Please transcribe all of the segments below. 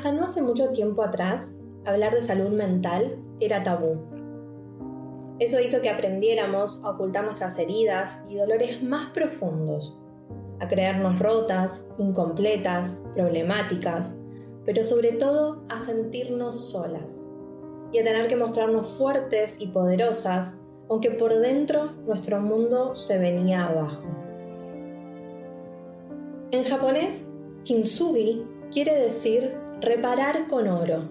Hasta no hace mucho tiempo atrás, hablar de salud mental era tabú. Eso hizo que aprendiéramos a ocultar nuestras heridas y dolores más profundos, a creernos rotas, incompletas, problemáticas, pero sobre todo a sentirnos solas y a tener que mostrarnos fuertes y poderosas, aunque por dentro nuestro mundo se venía abajo. En japonés, kintsugi quiere decir reparar con oro,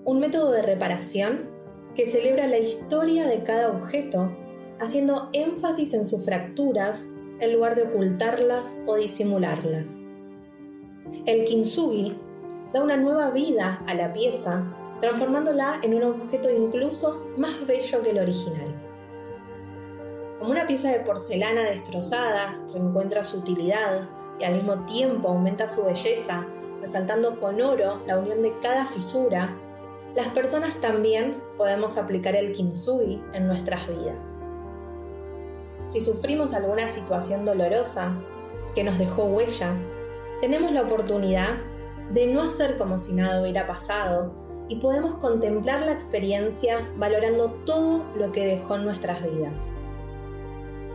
un método de reparación que celebra la historia de cada objeto, haciendo énfasis en sus fracturas en lugar de ocultarlas o disimularlas. El kintsugi da una nueva vida a la pieza, transformándola en un objeto incluso más bello que el original. Como una pieza de porcelana destrozada reencuentra su utilidad y al mismo tiempo aumenta su belleza, resaltando con oro la unión de cada fisura, las personas también podemos aplicar el kintsugi en nuestras vidas. Si sufrimos alguna situación dolorosa que nos dejó huella, tenemos la oportunidad de no hacer como si nada hubiera pasado y podemos contemplar la experiencia valorando todo lo que dejó en nuestras vidas.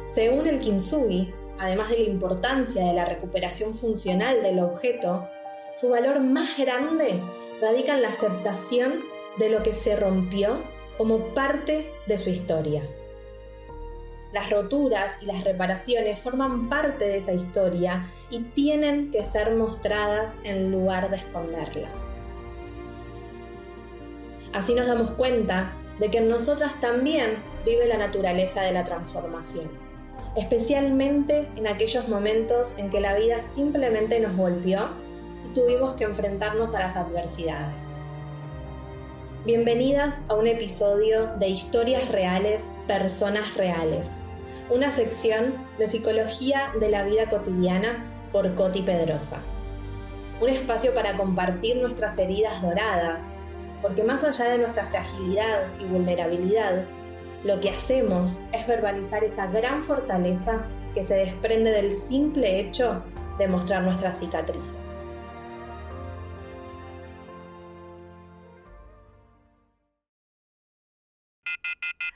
Según el kintsugi, además de la importancia de la recuperación funcional del objeto, su valor más grande radica en la aceptación de lo que se rompió como parte de su historia. Las roturas y las reparaciones forman parte de esa historia y tienen que ser mostradas en lugar de esconderlas. Así nos damos cuenta de que en nosotras también vive la naturaleza de la transformación, especialmente en aquellos momentos en que la vida simplemente nos golpeó y tuvimos que enfrentarnos a las adversidades. Bienvenidas a un episodio de Historias Reales, Personas Reales, una sección de Psicología de la Vida Cotidiana por Coti Pedrosa. Un espacio para compartir nuestras heridas doradas, porque más allá de nuestra fragilidad y vulnerabilidad, lo que hacemos es verbalizar esa gran fortaleza que se desprende del simple hecho de mostrar nuestras cicatrices.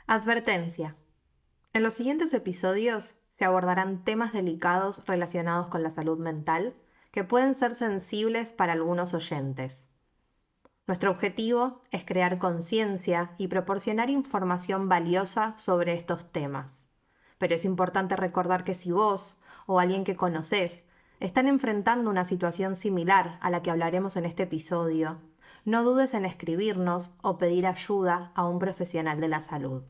Advertencia. En los siguientes episodios se abordarán temas delicados relacionados con la salud mental que pueden ser sensibles para algunos oyentes. Nuestro objetivo es crear conciencia y proporcionar información valiosa sobre estos temas. Pero es importante recordar que si vos o alguien que conocés están enfrentando una situación similar a la que hablaremos en este episodio, no dudes en escribirnos o pedir ayuda a un profesional de la salud.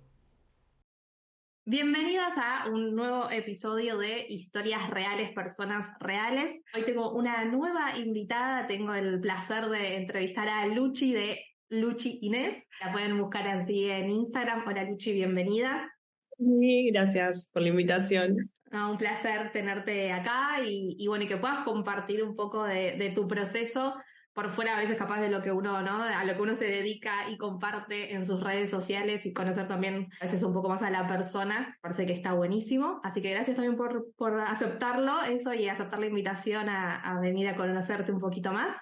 Bienvenidas a un nuevo episodio de Historias Reales, Personas Reales. Hoy tengo una nueva invitada, tengo el placer de entrevistar a Luchi de Luchi Inés. La pueden buscar así en Instagram. Hola Luchi, bienvenida. Sí, gracias por la invitación. Un placer tenerte acá y bueno, y que puedas compartir un poco de tu proceso por fuera a veces capaz de lo que uno, ¿no? A lo que uno se dedica y comparte en sus redes sociales y conocer también a veces un poco más a la persona. Parece que está buenísimo. Así que gracias también por aceptarlo, eso, y aceptar la invitación a venir a conocerte un poquito más.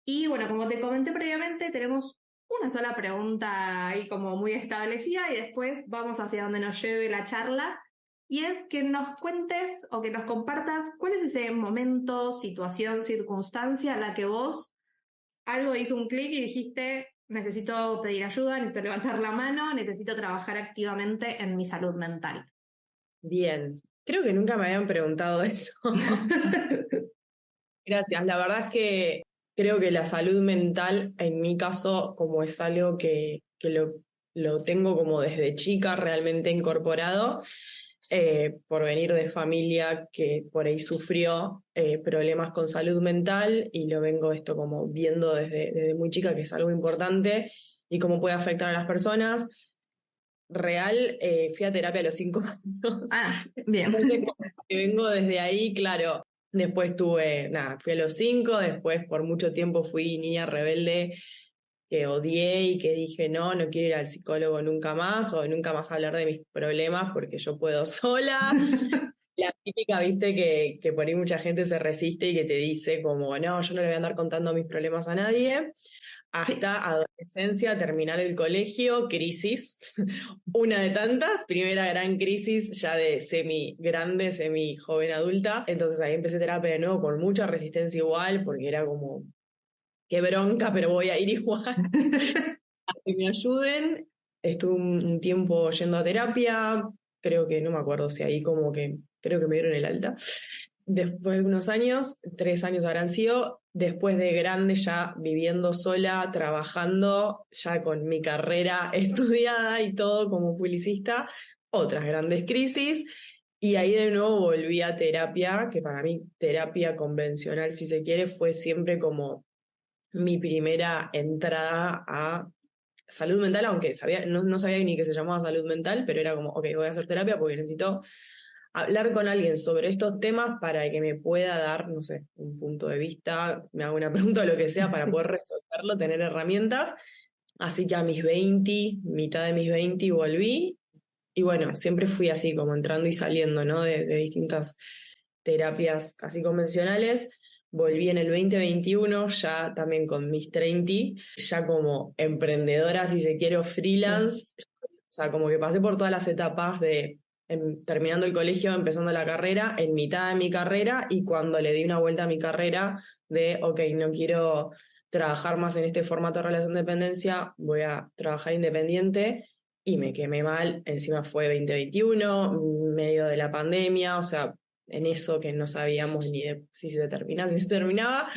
Y bueno, como te comenté previamente, tenemos una sola pregunta ahí como muy establecida y después vamos hacia donde nos lleve la charla. Y es que nos cuentes o que nos compartas cuál es ese momento, situación, circunstancia en la que vos algo hizo un clic y dijiste, necesito pedir ayuda, necesito levantar la mano, necesito trabajar activamente en mi salud mental. Bien, creo que nunca me habían preguntado eso. Gracias, la verdad es que creo que la salud mental, en mi caso, como es algo que lo tengo como desde chica realmente incorporado, por venir de familia que por ahí sufrió problemas con salud mental y lo vengo esto como viendo desde muy chica, que es algo importante y cómo puede afectar a las personas. Real, fui a terapia a los 5 años. Bien. Entonces, como que vengo desde ahí, claro. Después fui a los 5, después por mucho tiempo fui niña rebelde que odié y que dije no quiero ir al psicólogo nunca más o nunca más hablar de mis problemas porque yo puedo sola. La típica, viste, que por ahí mucha gente se resiste y que te dice como, no, yo no le voy a andar contando mis problemas a nadie, Sí. hasta adolescencia, terminar el colegio, crisis, una de tantas, primera gran crisis ya de semi grande, semi joven adulta, entonces ahí empecé terapia de nuevo con mucha resistencia igual, porque era como, qué bronca, pero voy a ir igual, a que me ayuden. Estuve un tiempo yendo a terapia, creo que no me acuerdo si ahí como que, creo que me dieron el alta. Después de unos años, 3 años habrán sido, después de grande ya viviendo sola, trabajando, ya con mi carrera estudiada y todo como publicista, otras grandes crisis. Y ahí de nuevo volví a terapia, que para mí terapia convencional, si se quiere, fue siempre como mi primera entrada a salud mental, aunque sabía, no sabía ni que se llamaba salud mental, pero era como, ok, voy a hacer terapia porque necesito hablar con alguien sobre estos temas para que me pueda dar, no sé, un punto de vista, me haga una pregunta o lo que sea para Sí. poder resolverlo, tener herramientas. Así que a mis 20, mitad de mis 20 volví y bueno, siempre fui así como entrando y saliendo, ¿no? De distintas terapias casi convencionales. Volví en el 2021, ya también con mis 30, ya como emprendedora, si se quiere, o Sí. freelance. O sea, como que pasé por todas las etapas de terminando el colegio, empezando la carrera, en mitad de mi carrera y cuando le di una vuelta a mi carrera de, ok, no quiero trabajar más en este formato de relación de dependencia, voy a trabajar independiente y me quemé mal. Encima fue 2021, medio de la pandemia, o sea, en eso que no sabíamos ni de si se terminaba, si se terminaba,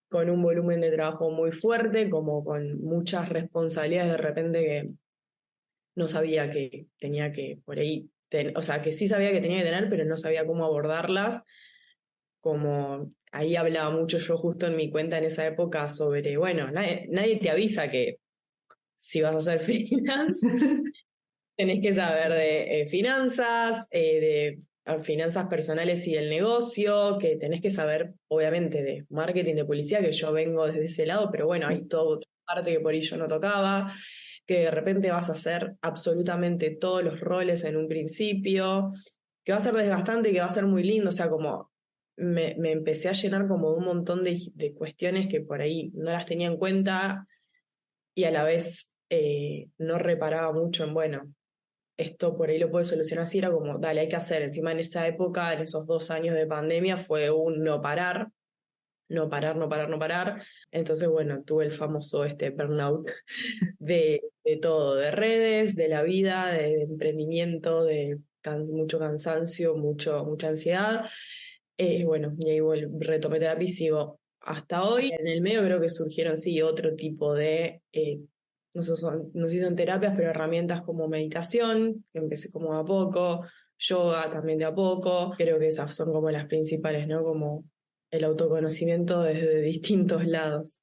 con un volumen de trabajo muy fuerte, como con muchas responsabilidades de repente que no sabía que tenía que por ahí, o sea, que sí sabía que tenía que tener, pero no sabía cómo abordarlas, como ahí hablaba mucho yo justo en mi cuenta en esa época sobre, bueno, nadie te avisa que si vas a hacer freelance, tenés que saber de finanzas, de finanzas personales y del negocio, que tenés que saber, obviamente, de marketing, de publicidad, que yo vengo desde ese lado, pero bueno, hay toda otra parte que por ahí yo no tocaba, que de repente vas a hacer absolutamente todos los roles en un principio, que va a ser desgastante y que va a ser muy lindo, o sea, como me empecé a llenar como de un montón de cuestiones que por ahí no las tenía en cuenta y a la vez no reparaba mucho en, bueno, esto por ahí lo puede solucionar así, era como, dale, hay que hacer. Encima en esa época, en esos 2 años de pandemia, fue un no parar, no parar, no parar, no parar. Entonces, bueno, tuve el famoso burnout de todo, de redes, de la vida, de emprendimiento, de mucho cansancio, mucha ansiedad. Bueno, y ahí retomé terapia y sigo hasta hoy. En el medio creo que surgieron, sí, otro tipo de, no sé si son terapias, pero herramientas como meditación, que empecé como de a poco, yoga también de a poco. Creo que esas son como las principales, ¿no? Como el autoconocimiento desde distintos lados.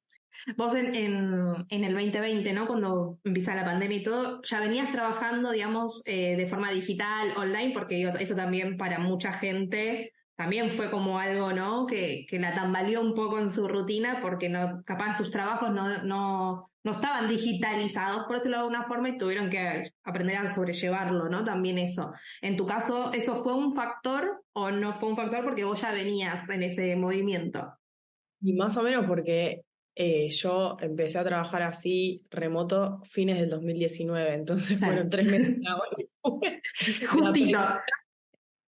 Vos en el 2020, ¿no? Cuando empieza la pandemia y todo, ya venías trabajando, digamos, de forma digital, online, porque digo, eso también para mucha gente también fue como algo, ¿no? Que la tambaleó un poco en su rutina porque no, capaz sus trabajos no estaban digitalizados, por decirlo de alguna forma, y tuvieron que aprender a sobrellevarlo, ¿no? También eso. En tu caso, ¿eso fue un factor o no fue un factor porque vos ya venías en ese movimiento? Y más o menos porque yo empecé a trabajar así remoto fines del 2019, entonces Claro. fueron 3 meses después. La Justito.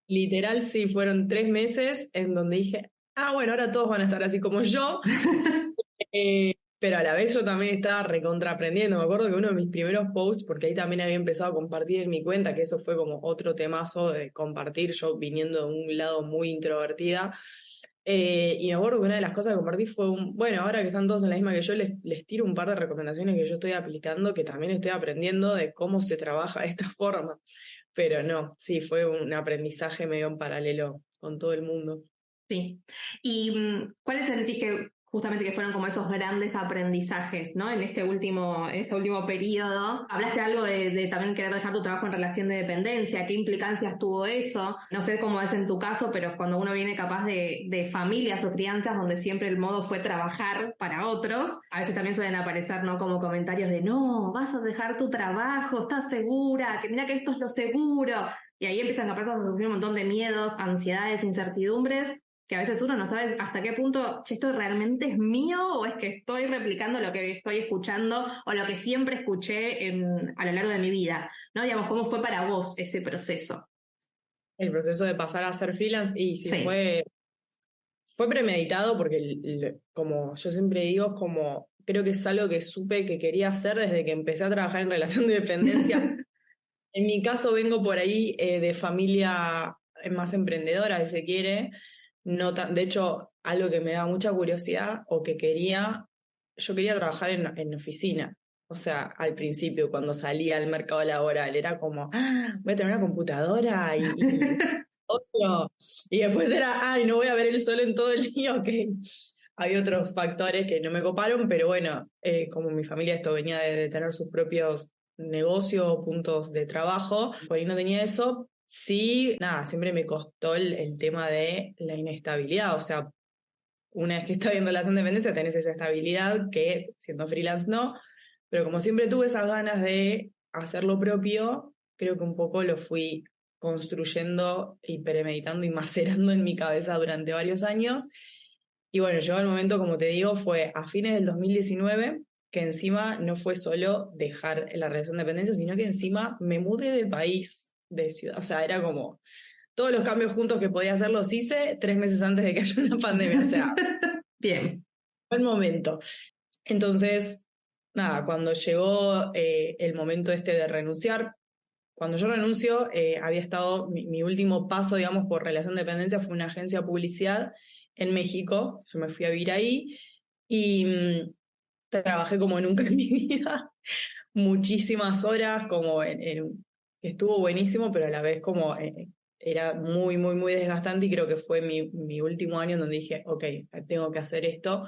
Literal, sí, fueron 3 meses en donde dije, ah, bueno, ahora todos van a estar así como yo, pero a la vez yo también estaba recontraaprendiendo. Me acuerdo que uno de mis primeros posts, porque ahí también había empezado a compartir en mi cuenta, que eso fue como otro temazo de compartir, yo viniendo de un lado muy introvertida. Y me acuerdo que una de las cosas que compartí fue bueno, ahora que están todos en la misma que yo, les tiro un par de recomendaciones que yo estoy aplicando, que también estoy aprendiendo de cómo se trabaja de esta forma. Pero no, sí, fue un aprendizaje medio en paralelo con todo el mundo. Sí. ¿Y cuáles sentís que justamente que fueron como esos grandes aprendizajes, ¿no? En este último periodo. Hablaste algo de también querer dejar tu trabajo en relación de dependencia, ¿qué implicancias tuvo eso? No sé cómo es en tu caso, pero cuando uno viene capaz de familias o crianzas donde siempre el modo fue trabajar para otros, a veces también suelen aparecer, ¿no? Como comentarios de no, vas a dejar tu trabajo, estás segura, que mira que esto es lo seguro. y ahí empiezan a pasar un montón de miedos, ansiedades, incertidumbres, que a veces uno no sabe hasta qué punto, che, ¿esto realmente es mío o es que estoy replicando lo que estoy escuchando o lo que siempre escuché a lo largo de mi vida? ¿No? Digamos, ¿cómo fue para vos ese proceso? El proceso de pasar a ser freelance, y sí, Sí. fue premeditado porque, como yo siempre digo, es como, creo que es algo que supe que quería hacer desde que empecé a trabajar en relación de dependencia. En mi caso vengo por ahí de familia más emprendedora, si se quiere. No de hecho, algo que me da mucha curiosidad o que yo quería trabajar en oficina. O sea, al principio, cuando salía al mercado laboral, era como, voy a tener una computadora y otro. Y después era, ay, no voy a ver el sol en todo el día, ok. Hay otros factores que no me coparon, pero bueno, como mi familia esto venía de tener sus propios negocios, puntos de trabajo, por ahí no tenía eso. Sí, nada, siempre me costó el tema de la inestabilidad. O sea, una vez que estás en relación de dependencia tenés esa estabilidad que siendo freelance no, pero como siempre tuve esas ganas de hacer lo propio, creo que un poco lo fui construyendo y premeditando y macerando en mi cabeza durante varios años. Y bueno, llegó el momento, como te digo, fue a fines del 2019, que encima no fue solo dejar la relación de dependencia, sino que encima me mudé de país, de ciudad. O sea, era como todos los cambios juntos que podía hacer los hice 3 meses antes de que haya una pandemia. O sea, Bien. fue el momento. Entonces, nada, cuando llegó el momento este de renunciar, cuando yo renuncio, había estado, mi último paso, digamos, por relación de dependencia fue una agencia de publicidad en México. Yo me fui a vivir ahí y trabajé como nunca en mi vida, muchísimas horas, como que estuvo buenísimo, pero a la vez como era muy, muy, muy desgastante, y creo que fue mi último año en donde dije, ok, tengo que hacer esto.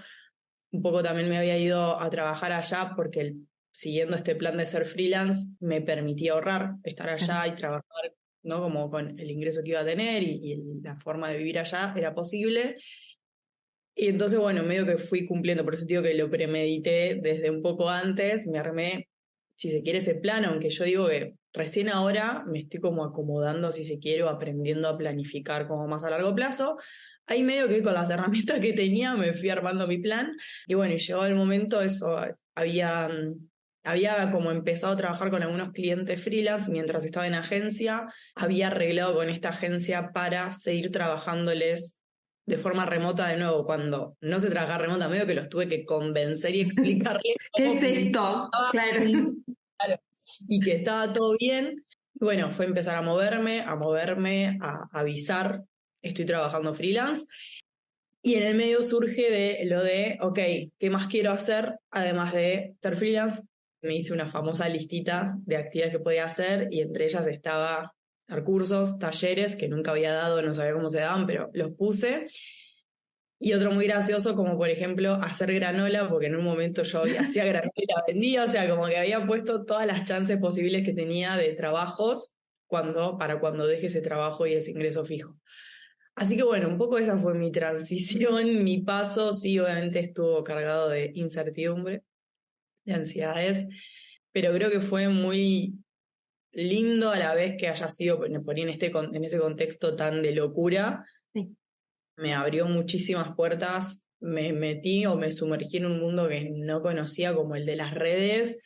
Un poco también me había ido a trabajar allá porque siguiendo este plan de ser freelance me permitía ahorrar, estar allá y trabajar, ¿no? Como con el ingreso que iba a tener y la forma de vivir allá era posible. Y entonces, bueno, medio que fui cumpliendo, por eso digo que lo premedité desde un poco antes, me armé, si se quiere, ese plan, aunque yo digo que recién ahora me estoy como acomodando, si se quiere, o aprendiendo a planificar como más a largo plazo. Ahí medio que con las herramientas que tenía me fui armando mi plan, y bueno, y llegó el momento, eso, había como empezado a trabajar con algunos clientes freelance mientras estaba en agencia, había arreglado con esta agencia para seguir trabajándoles de forma remota de nuevo. Cuando no se trabaja remota, medio que los tuve que convencer y explicarles ¿Qué cómo es esto? Claro. funcionaba y que estaba todo bien. Bueno, fue empezar a moverme, a avisar, estoy trabajando freelance. Y en el medio surge de lo de, ok, ¿qué más quiero hacer? Además de ser freelance, me hice una famosa listita de actividades que podía hacer, y entre ellas estaba dar cursos, talleres que nunca había dado, no sabía cómo se daban, pero los puse. Y otro muy gracioso, como por ejemplo hacer granola, porque en un momento yo hacía granola y la vendía, o sea, como que había puesto todas las chances posibles que tenía de trabajos para cuando deje ese trabajo y ese ingreso fijo. Así que bueno, un poco esa fue mi transición, mi paso. Sí, obviamente estuvo cargado de incertidumbre, de ansiedades, pero creo que fue muy lindo a la vez que haya sido, por ahí en ese contexto tan de locura. Sí. Me abrió muchísimas puertas, me metí o me sumergí en un mundo que no conocía, como el de las redes,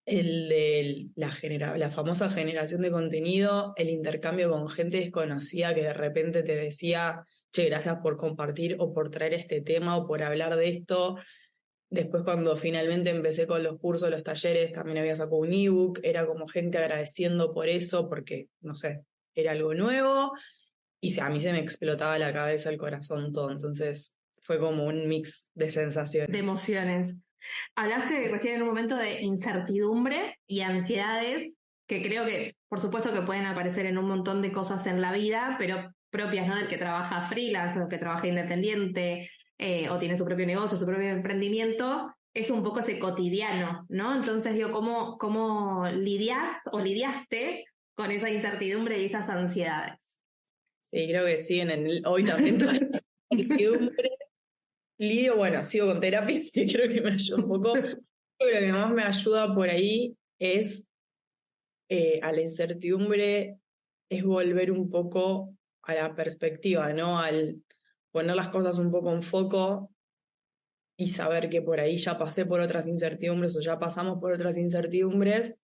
el de la famosa generación de contenido, el intercambio con gente desconocida que de repente te decía, che, gracias por compartir o por traer este tema o por hablar de esto. Después, cuando finalmente empecé con los cursos, los talleres, también había sacado un ebook, era como gente agradeciendo por eso, porque, no sé, era algo nuevo, y a mí se me explotaba la cabeza, el corazón, todo. Entonces fue como un mix de De sensaciones. emociones. Hablaste recién en un momento de incertidumbre y ansiedades, que creo que, por supuesto, que pueden aparecer en un montón de cosas en la vida, pero propias, ¿no? Del que trabaja freelance o que trabaja independiente o tiene su propio negocio, su propio emprendimiento, es un poco ese cotidiano, ¿no? Entonces, digo, ¿cómo lidias o lidiaste con esa incertidumbre y esas ansiedades? Sí, creo que sí, hoy también toda la incertidumbre. Lidio, bueno, sigo con terapia, que creo que me ayuda un poco. Creo que lo que más me ayuda por ahí es a la incertidumbre, es volver un poco a la perspectiva, ¿no? Al poner las cosas un poco en foco y saber que por ahí ya pasé por otras incertidumbres o ya pasamos por otras incertidumbres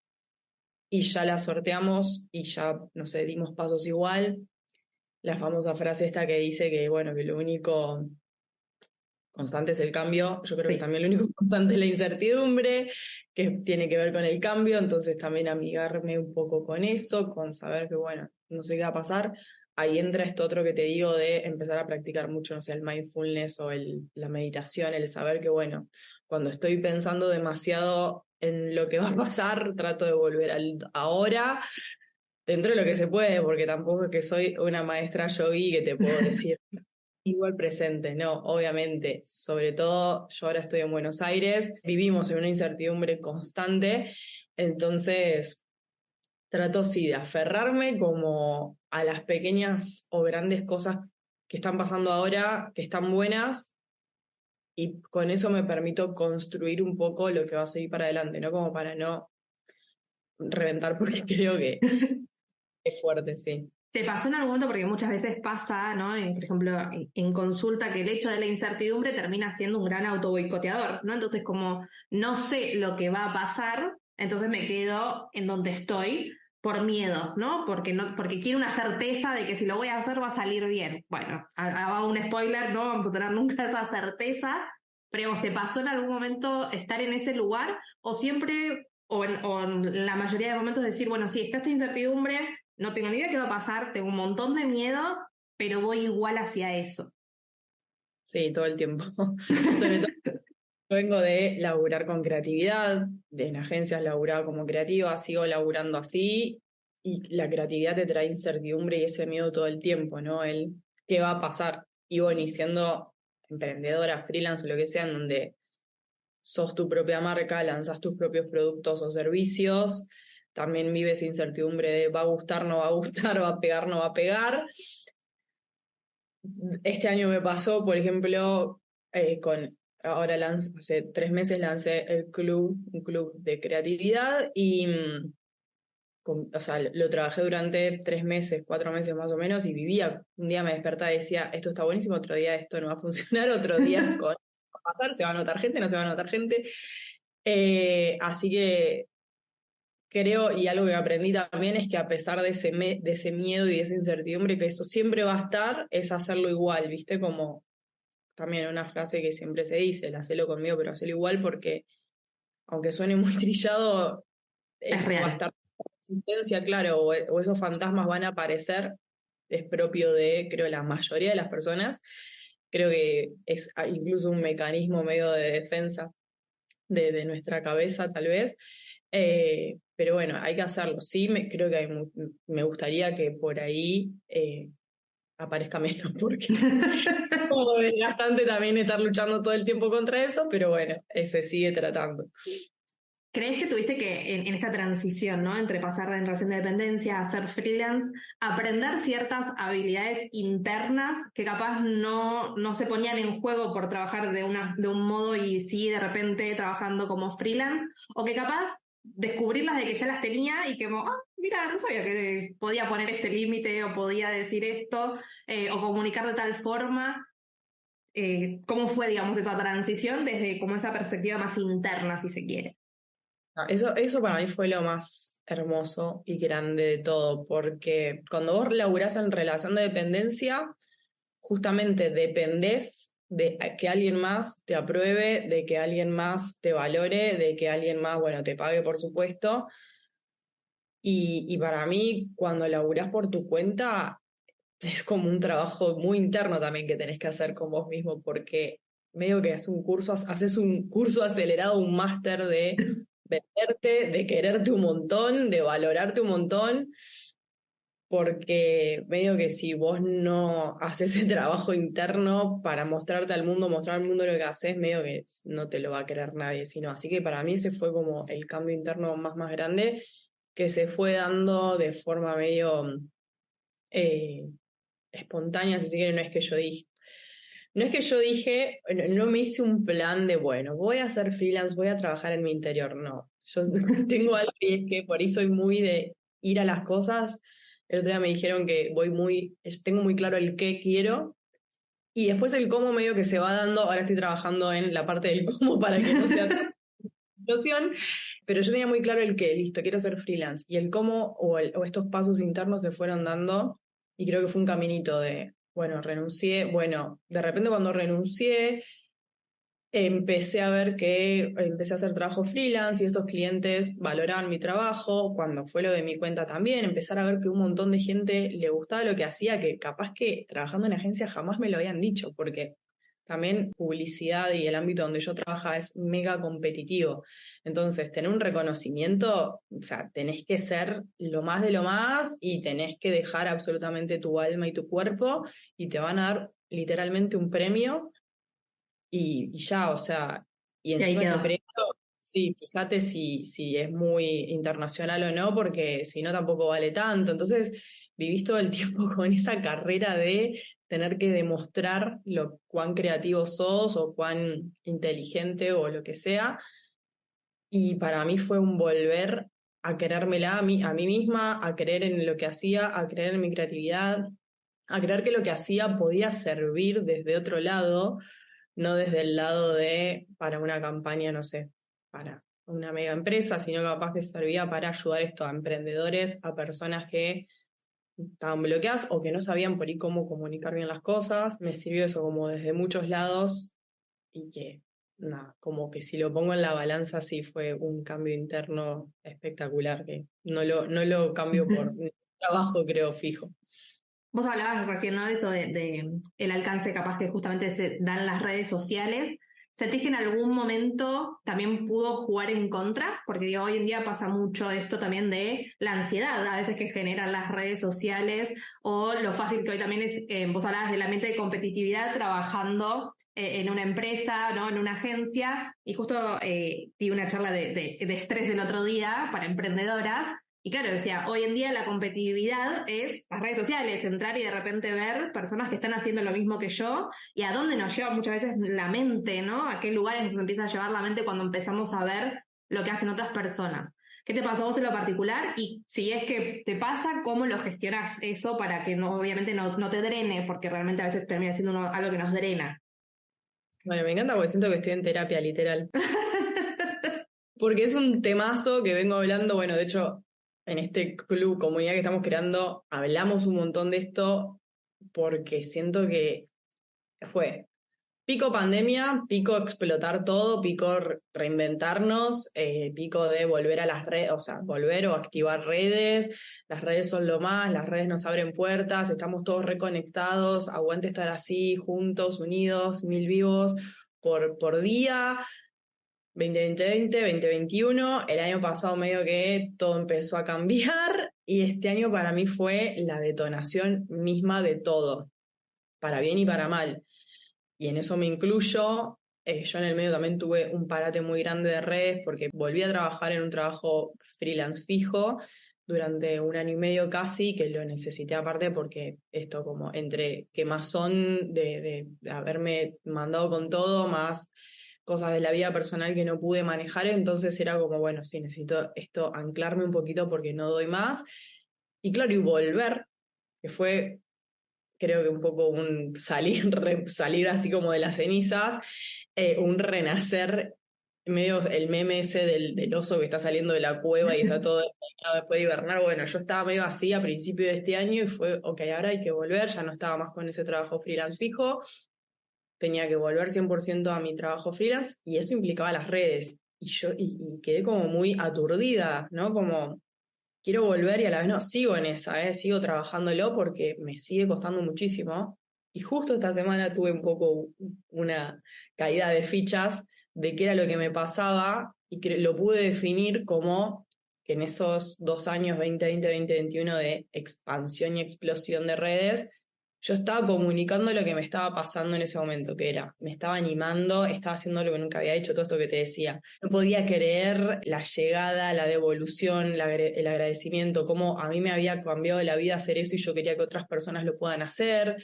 y ya las sorteamos y ya, no sé, dimos pasos igual. La famosa frase esta que dice que, bueno, que lo único constante es el cambio. Yo creo que Sí. también lo único constante es la incertidumbre, que tiene que ver con el cambio, entonces también amigarme un poco con eso, con saber que, bueno, no sé qué va a pasar. Ahí entra esto otro que te digo de empezar a practicar mucho, no sé, el mindfulness o la meditación, el saber que, bueno, cuando estoy pensando demasiado en lo que va a pasar, trato de volver al ahora, dentro de lo que se puede, porque tampoco es que soy una maestra yogi que te puedo decir igual presente, no, obviamente. Sobre todo, yo ahora estoy en Buenos Aires, vivimos en una incertidumbre constante, entonces trato sí de aferrarme como a las pequeñas o grandes cosas que están pasando ahora, que están buenas, y con eso me permito construir un poco lo que va a seguir para adelante, ¿no? Como para no reventar, porque creo que es fuerte, sí. ¿Te pasó en algún momento? Porque muchas veces pasa, ¿no? Por ejemplo, en consulta, que el hecho de la incertidumbre termina siendo un gran autoboicoteador, ¿no? Entonces, como no sé lo que va a pasar, entonces me quedo en donde estoy por miedo, ¿no? Porque quiero una certeza de que si lo voy a hacer va a salir bien. Bueno, hago un spoiler, no vamos a tener nunca esa certeza, pero ¿te pasó en algún momento estar en ese lugar o siempre, o en la mayoría de momentos decir, bueno, sí, está esta incertidumbre, no tengo ni idea qué va a pasar, tengo un montón de miedo, pero voy igual hacia eso? Sí, todo el tiempo. Sobre todo, yo vengo de laburar con creatividad, en agencias laburaba como creativa, sigo laburando así, y la creatividad te trae incertidumbre y ese miedo todo el tiempo, ¿no? El qué va a pasar. Y bueno, y siendo emprendedora, freelance o lo que sea, en donde sos tu propia marca, lanzas tus propios productos o servicios, también vives incertidumbre de va a gustar, no va a gustar, va a pegar, no va a pegar. Este año me pasó, por ejemplo, ahora hace 3 meses lancé un club de creatividad y, o sea, lo trabajé durante 3 meses, 4 meses más o menos y vivía. Un día me despertaba y decía, esto está buenísimo, otro día esto no va a funcionar, otro día va a pasar, se va a notar gente, no se va a notar gente. Así que creo, y algo que aprendí también es que a pesar de ese miedo y de esa incertidumbre, que eso siempre va a estar, es hacerlo igual, ¿viste? Como también una frase que siempre se dice, el hacelo conmigo, pero hacelo igual porque, aunque suene muy trillado, Es eso va a real. estar en existencia, claro, o esos fantasmas van a aparecer, es propio de, creo, la mayoría de las personas. Creo que es incluso un mecanismo medio de defensa de nuestra cabeza, tal vez. Pero bueno, hay que hacerlo. Sí, creo que me gustaría que por ahí aparezca menos, porque como es desgastante también estar luchando todo el tiempo contra eso, pero bueno, se sigue tratando. ¿Crees que tuviste que, en esta transición, ¿no? Entre pasar de en relación de dependencia a ser freelance, aprender ciertas habilidades internas que capaz no se ponían en juego por trabajar de un modo y sí de repente trabajando como freelance? ¿O que capaz descubrirlas de que ya las tenía y que como, ah, mira, no sabía que podía poner este límite o podía decir esto o comunicar de tal forma? ¿Cómo fue, digamos, esa transición desde como esa perspectiva más interna, si se quiere? No, eso para mí fue lo más hermoso y grande de todo, porque cuando vos laburás en relación de dependencia, justamente dependés de que alguien más te apruebe, de que alguien más te valore, de que alguien más, bueno, te pague, por supuesto. Y para mí, cuando laburás por tu cuenta, es como un trabajo muy interno también que tenés que hacer con vos mismo, porque medio que haces un curso acelerado, un máster de venderte, de quererte un montón, de valorarte un montón, porque medio que si vos no haces ese trabajo interno para mostrarte al mundo, mostrar al mundo lo que haces, medio que no te lo va a querer nadie, sino. Así que para mí ese fue como el cambio interno más grande que se fue dando de forma medio eh, espontánea, si se quiere, no es que yo dije, no me hice un plan de, bueno, voy a hacer freelance, voy a trabajar en mi interior, no. Yo tengo algo y es que por ahí soy muy de ir a las cosas, El otro día me dijeron que tengo muy claro el qué quiero y después el cómo medio que se va dando. Ahora estoy trabajando en la parte del cómo para que no sea situación, pero yo tenía muy claro el qué, listo, quiero ser freelance. Y el cómo o estos pasos internos se fueron dando y creo que fue un caminito de, bueno, renuncié, bueno, de repente cuando renuncié empecé a hacer trabajo freelance y esos clientes valoraban mi trabajo. Cuando fue lo de mi cuenta también, empezar a ver que un montón de gente le gustaba lo que hacía, que capaz que trabajando en agencia jamás me lo habían dicho, porque también publicidad y el ámbito donde yo trabajo es mega competitivo. Entonces, tener un reconocimiento, o sea, tenés que ser lo más de lo más y tenés que dejar absolutamente tu alma y tu cuerpo y te van a dar literalmente un premio y ya, o sea, y Y ahí encima ese quedó. premio, sí, fíjate si es muy internacional o no, porque si no tampoco vale tanto. Entonces, vivís todo el tiempo con esa carrera de tener que demostrar lo cuán creativo sos o cuán inteligente o lo que sea. Y para mí fue un volver a querérmela a mí misma, a creer en lo que hacía, a creer en mi creatividad, a creer que lo que hacía podía servir desde otro lado, no desde el lado de para una campaña, no sé, para una mega empresa, sino que capaz que servía para ayudar esto a emprendedores, a personas que estaban bloqueadas o que no sabían por ahí cómo comunicar bien las cosas. Me sirvió eso como desde muchos lados y que, nada, como que si lo pongo en la balanza, sí fue un cambio interno espectacular, que no lo cambio por trabajo, creo, fijo. Vos hablabas recién, ¿no? De esto de el alcance capaz que justamente se dan las redes sociales. ¿Sentís que en algún momento también pudo jugar en contra? Porque digo, hoy en día pasa mucho esto también de la ansiedad a veces que generan las redes sociales o lo fácil que hoy también es, vos hablabas del ambiente de competitividad trabajando en una empresa, ¿no? En una agencia, y justo di una charla de estrés el otro día para emprendedoras. Y claro, decía, hoy en día la competitividad es las redes sociales, entrar y de repente ver personas que están haciendo lo mismo que yo y a dónde nos lleva muchas veces la mente, ¿no? A qué lugares nos empieza a llevar la mente cuando empezamos a ver lo que hacen otras personas. ¿Qué te pasó a vos en lo particular? Y si es que te pasa, ¿cómo lo gestionás eso para que no, obviamente no te drene? Porque realmente a veces termina siendo algo que nos drena. Bueno, me encanta porque siento que estoy en terapia, literal. Porque es un temazo que vengo hablando, bueno, de hecho, en este club, comunidad que estamos creando, hablamos un montón de esto porque siento que fue pico pandemia, pico explotar todo, pico reinventarnos, pico de volver a las redes, o sea, volver o activar redes. Las redes son lo más, las redes nos abren puertas, estamos todos reconectados, aguante estar así, juntos, unidos, mil vivos por día. 2020, 2021, el año pasado medio que todo empezó a cambiar y este año para mí fue la detonación misma de todo, para bien y para mal. Y en eso me incluyo. Yo en el medio también tuve un parate muy grande de redes porque volví a trabajar en un trabajo freelance fijo durante un año y medio casi, que lo necesité aparte porque esto como entre quemazón de haberme mandado con todo, más cosas de la vida personal que no pude manejar, entonces era como, bueno, sí, necesito esto, anclarme un poquito porque no doy más. Y claro, y volver, que fue creo que un poco un salir, salir así como de las cenizas, un renacer, medio el meme ese del oso que está saliendo de la cueva y está todo despeinado después de hibernar. Bueno, yo estaba medio así a principio de este año y fue, ok, ahora hay que volver, ya no estaba más con ese trabajo freelance fijo, tenía que volver 100% a mi trabajo freelance y eso implicaba las redes. Y yo y quedé como muy aturdida, ¿no? Como quiero volver y a la vez no, sigo en esa, sigo trabajándolo porque me sigue costando muchísimo. Y justo esta semana tuve un poco una caída de fichas de qué era lo que me pasaba y que lo pude definir como que en esos 2 años, 2020, 2021 de expansión y explosión de redes, yo estaba comunicando lo que me estaba pasando en ese momento, que era, me estaba animando, estaba haciendo lo que nunca había hecho, todo esto que te decía. No podía creer la llegada, la devolución, el agradecimiento, cómo a mí me había cambiado la vida hacer eso y yo quería que otras personas lo puedan hacer.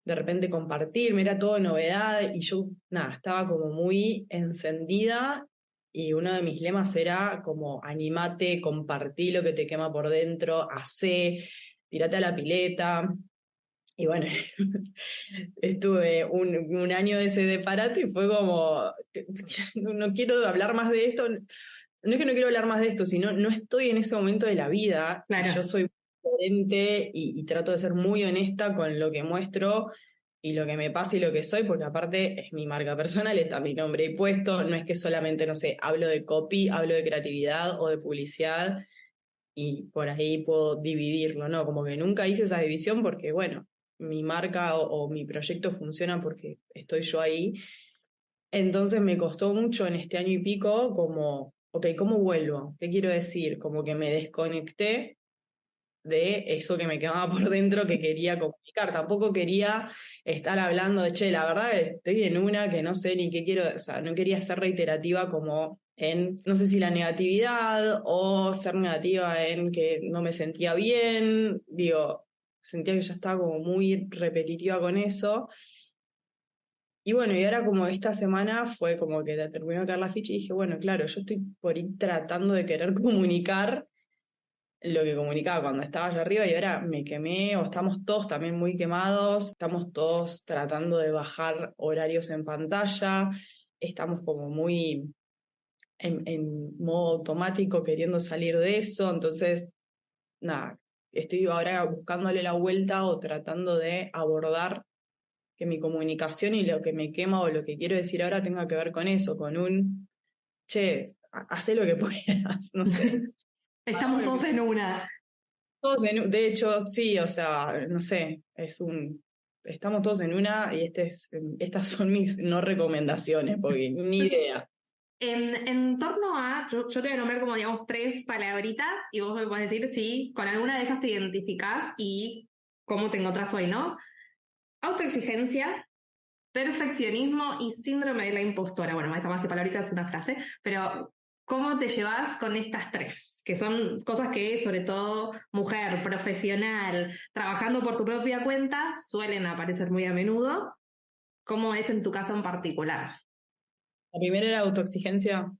De repente compartirme, era todo novedad y yo, nada, estaba como muy encendida y uno de mis lemas era como animate, compartí lo que te quema por dentro, hacé. tirate a la pileta. Y bueno, estuve un año de ese disparate y fue como, no quiero hablar más de esto. No es que no quiero hablar más de esto, sino no estoy en ese momento de la vida. Claro. Y yo soy coherente y trato de ser muy honesta con lo que muestro y lo que me pasa y lo que soy, porque aparte es mi marca personal, está mi nombre y puesto. No es que solamente, no sé, hablo de copy, hablo de creatividad o de publicidad y por ahí puedo dividirlo, ¿no? Como que nunca hice esa división porque, bueno, mi marca o mi proyecto funciona porque estoy yo ahí. Entonces me costó mucho en este año y pico como, ok, ¿cómo vuelvo? ¿Qué quiero decir? Como que me desconecté de eso que me quemaba por dentro que quería comunicar. Tampoco quería estar hablando de, che, la verdad estoy en una que no sé ni qué quiero, o sea, no quería ser reiterativa como en, no sé si la negatividad o ser negativa en que no me sentía bien, digo, sentía que ya estaba como muy repetitiva con eso. Y bueno, y ahora como esta semana fue como que terminó de caer la ficha y dije, bueno, claro, yo estoy por ir tratando de querer comunicar lo que comunicaba cuando estaba allá arriba y ahora me quemé o estamos todos también muy quemados, estamos todos tratando de bajar horarios en pantalla, estamos como muy en modo automático queriendo salir de eso, entonces, nada, estoy ahora buscándole la vuelta o tratando de abordar que mi comunicación y lo que me quema o lo que quiero decir ahora tenga que ver con eso, con un, che, hacé lo que puedas, no sé. Estamos todos en una. De hecho, sí, o sea, no sé, estamos todos en una y estas son mis no recomendaciones, porque ni idea. En torno a, yo te voy a nombrar como digamos 3 palabritas y vos me podés decir si con alguna de esas te identificás y cómo te encontrás hoy, ¿no? Autoexigencia, perfeccionismo y síndrome de la impostora. Bueno, esa más que palabritas es una frase, pero ¿cómo te llevas con estas 3? Que son cosas que, sobre todo, mujer, profesional, trabajando por tu propia cuenta, suelen aparecer muy a menudo. ¿Cómo es en tu caso en particular? La primera era autoexigencia.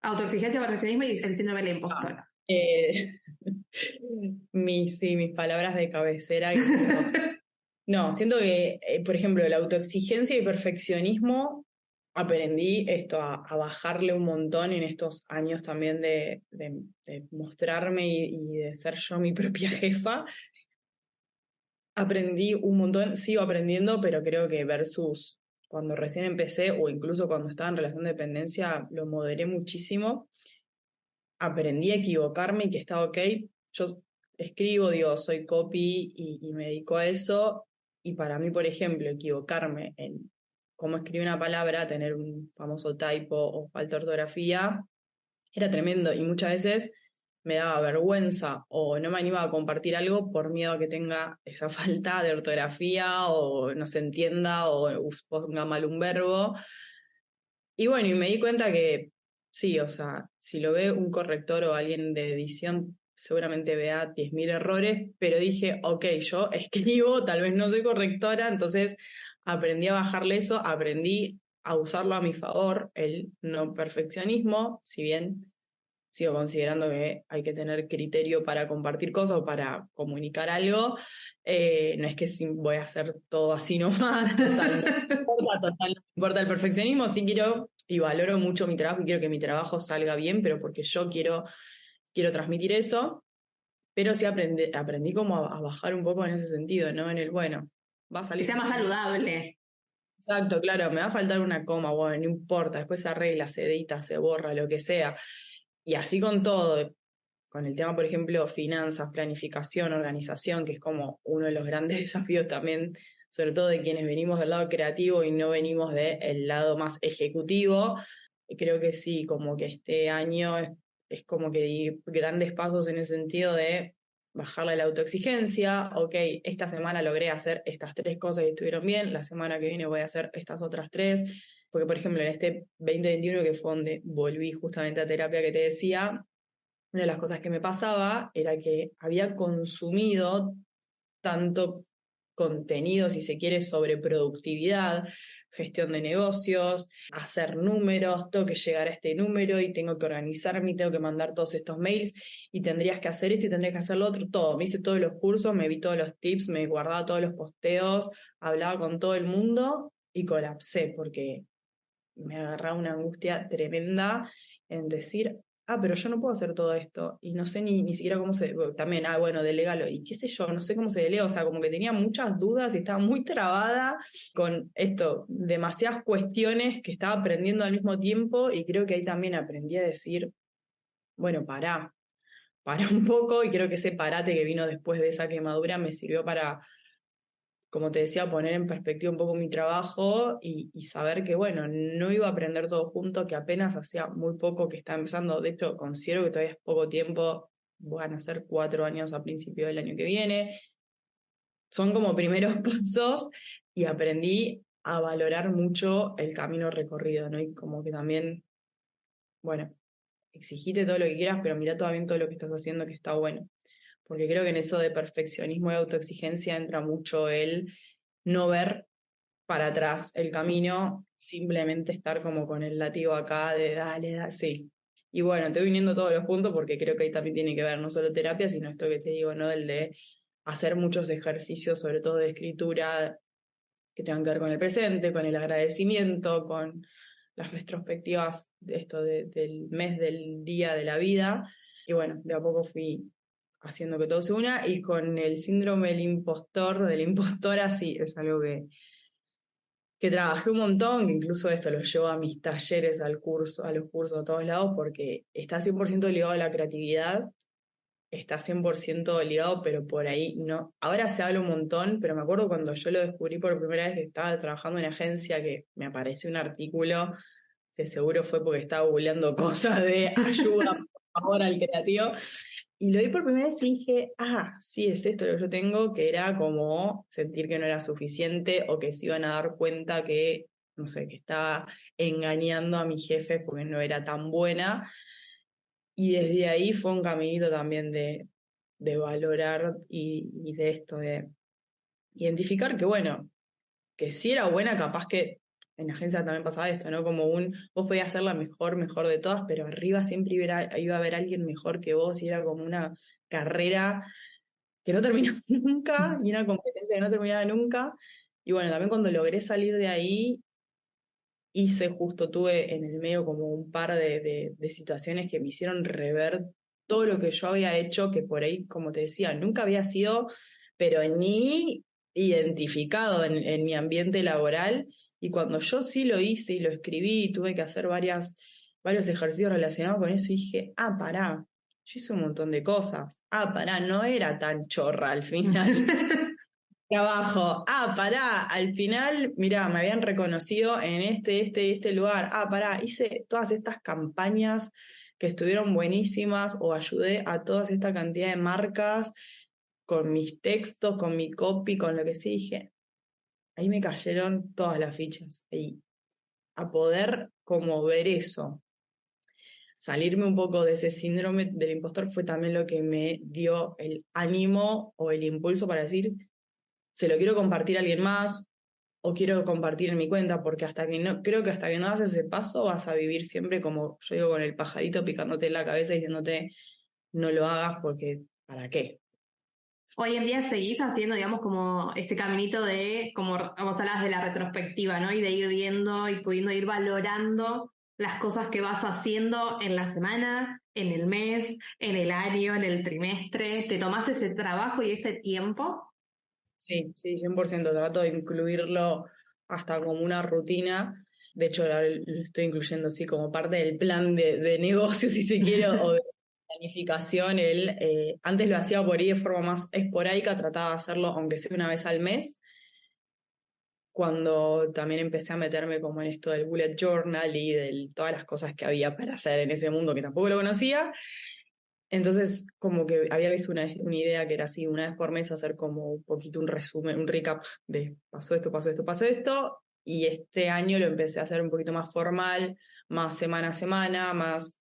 Autoexigencia, perfeccionismo y el síndrome de la impostora. Eh, mis palabras de cabecera. No, siento que, por ejemplo, la autoexigencia y perfeccionismo aprendí esto a bajarle un montón en estos años también de mostrarme y de ser yo mi propia jefa. Aprendí un montón, sigo aprendiendo, pero creo que versus cuando recién empecé o incluso cuando estaba en relación de dependencia, lo moderé muchísimo. Aprendí a equivocarme y que está ok. Yo escribo, digo, soy copy y me dedico a eso. Y para mí, por ejemplo, equivocarme en cómo escribir una palabra, tener un famoso typo o falta de ortografía, era tremendo. Y muchas veces me daba vergüenza o no me animaba a compartir algo por miedo a que tenga esa falta de ortografía o no se entienda o ponga mal un verbo. Y bueno, y me di cuenta que sí, o sea, si lo ve un corrector o alguien de edición, seguramente vea 10.000 errores, pero dije, ok, yo escribo, tal vez no soy correctora, entonces aprendí a bajarle eso, aprendí a usarlo a mi favor, el no perfeccionismo, si bien sigo considerando que hay que tener criterio para compartir cosas o para comunicar algo. No es que voy a hacer todo así nomás, total, no me importa el perfeccionismo, sí quiero y valoro mucho mi trabajo y quiero que mi trabajo salga bien, pero porque yo quiero transmitir eso, pero sí aprendí como a bajar un poco en ese sentido, ¿no? En el, bueno, va a Que salir sea más bien. saludable. Exacto, claro, me va a faltar una coma, bueno, no importa, después se arregla, se edita, se borra, lo que sea. Y así con todo, con el tema, por ejemplo, finanzas, planificación, organización, que es como uno de los grandes desafíos también, sobre todo de quienes venimos del lado creativo y no venimos del lado más ejecutivo. Y creo que sí, como que este año es como que di grandes pasos en ese sentido de bajarle la autoexigencia. Ok, esta semana logré hacer estas 3 cosas y estuvieron bien, la semana que viene voy a hacer estas otras 3. Porque, por ejemplo, en este 2021, que fue donde volví justamente a terapia que te decía, una de las cosas que me pasaba era que había consumido tanto contenido, si se quiere, sobre productividad, gestión de negocios, hacer números, tengo que llegar a este número y tengo que organizarme y tengo que mandar todos estos mails y tendrías que hacer esto y tendrías que hacer lo otro, todo. Me hice todos los cursos, me vi todos los tips, me guardaba todos los posteos, hablaba con todo el mundo y colapsé porque me agarraba una angustia tremenda en decir, pero yo no puedo hacer todo esto y no sé ni siquiera cómo se... También, bueno, delégalo y qué sé yo, no sé cómo se delega, o sea, como que tenía muchas dudas y estaba muy trabada con esto, demasiadas cuestiones que estaba aprendiendo al mismo tiempo y creo que ahí también aprendí a decir, bueno, pará un poco y creo que ese parate que vino después de esa quemadura me sirvió para, como te decía, poner en perspectiva un poco mi trabajo y saber que, bueno, no iba a aprender todo junto, que apenas hacía muy poco que estaba empezando. De hecho, considero que todavía es poco tiempo, van a ser 4 años a principio del año que viene. Son como primeros pasos y aprendí a valorar mucho el camino recorrido, ¿no? Y como que también, bueno, exigite todo lo que quieras, pero mira todavía todo lo que estás haciendo que está bueno. Porque creo que en eso de perfeccionismo y autoexigencia entra mucho el no ver para atrás el camino, simplemente estar como con el látigo acá de dale, sí. Y bueno, estoy viniendo todos los puntos porque creo que ahí también tiene que ver no solo terapia, sino esto que te digo, ¿no? El de hacer muchos ejercicios, sobre todo de escritura, que tengan que ver con el presente, con el agradecimiento, con las retrospectivas de esto del mes, del día, de la vida. Y bueno, de a poco fui haciendo que todo se una, y con el síndrome del impostor, de la impostora, sí, es algo que trabajé un montón, que incluso esto lo llevo a mis talleres, al curso, a los cursos, a todos lados, porque está 100% ligado a la creatividad, está 100% ligado, pero por ahí no. Ahora se habla un montón, pero me acuerdo cuando yo lo descubrí por primera vez que estaba trabajando en agencia, que me apareció un artículo, que seguro fue porque estaba googleando cosas de ayuda, por favor, al creativo. Y lo vi por primera vez y dije, sí, es esto lo que yo tengo, que era como sentir que no era suficiente o que se iban a dar cuenta que, no sé, que estaba engañando a mi jefe porque no era tan buena. Y desde ahí fue un caminito también de valorar y de esto, de identificar que, bueno, que si era buena, capaz que en agencia también pasaba esto, ¿no? Como vos podías ser la mejor de todas, pero arriba siempre iba a haber alguien mejor que vos y era como una carrera que no terminaba nunca y una competencia que no terminaba nunca. Y bueno, también cuando logré salir de ahí, tuve en el medio como un par de situaciones que me hicieron rever todo lo que yo había hecho, que por ahí, como te decía, nunca había sido, pero ni identificado en mi ambiente laboral. Y cuando yo sí lo hice y lo escribí, y tuve que hacer varios ejercicios relacionados con eso, y dije, pará, yo hice un montón de cosas. Pará, no era tan chorra al final. Trabajo. Pará, al final, mirá, me habían reconocido en este lugar. Pará, hice todas estas campañas que estuvieron buenísimas o ayudé a toda esta cantidad de marcas con mis textos, con mi copy, con lo que sí dije. Ahí me cayeron todas las fichas. Y a poder como ver eso, salirme un poco de ese síndrome del impostor fue también lo que me dio el ánimo o el impulso para decir, se lo quiero compartir a alguien más o quiero compartir en mi cuenta, porque creo que hasta que no haces ese paso vas a vivir siempre como yo digo, con el pajarito picándote en la cabeza diciéndote no lo hagas porque ¿para qué? Hoy en día seguís haciendo, digamos, como este caminito de, como vos hablabas de la retrospectiva, ¿no? Y de ir viendo y pudiendo ir valorando las cosas que vas haciendo en la semana, en el mes, en el año, en el trimestre. ¿Te tomás ese trabajo y ese tiempo? Sí, 100%, trato de incluirlo hasta como una rutina. De hecho, lo estoy incluyendo así como parte del plan de negocio, si se quiere, o de planificación. Antes lo hacía por ahí de forma más esporádica, trataba de hacerlo aunque sea una vez al mes. Cuando también empecé a meterme como en esto del bullet journal y de todas las cosas que había para hacer en ese mundo que tampoco lo conocía, entonces, como que había visto una idea que era así, una vez por mes hacer como un poquito un resumen, un recap de pasó esto, pasó esto, pasó esto, y este año lo empecé a hacer un poquito más formal, más semana a semana, más